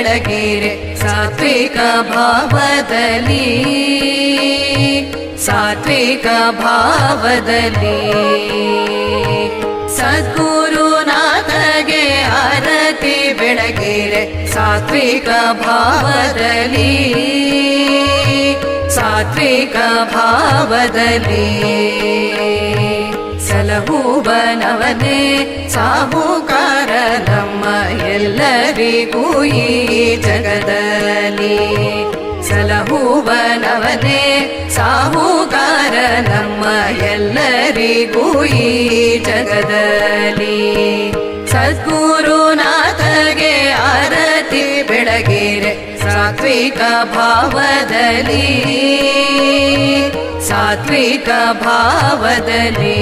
ಬೆಳಗಿರೆ ಸಾತ್ವಿಕ ಭಾವದಲ್ಲಿ ಸಾತ್ವಿಕ ಭಾವದಲ್ಲಿ ಸದ್ಗುರುನಾಥಗೆ ಆರತಿ ಬೆಳಗಿರೆ ಸಾತ್ವಿಕ ಭಾವದಲ್ಲಿ ಸಾತ್ವಿಕ ಭಾವದಲ್ಲಿ ಸಲಹುವನವನೇ ಸಾಹುಕಾರ ನಮ್ಮ ಎಲ್ಲರಿಗೂ ಈ ಜಗದಲ್ಲಿ ಸಲಹುವನವನೇ ಸಾಹುಕಾರ ನಮ್ಮ ಎಲ್ಲರಿಗೂ ಈ ಜಗದಲ್ಲಿ ಸದ್ಗುರುನಾಥಗೆ ಆರತಿ ಬೆಳಗಿರೆ ಸಾತ್ವಿಕ ಭಾವದಲ್ಲಿ ಸಾತ್ವಿಕ ಭಾವದಲ್ಲಿ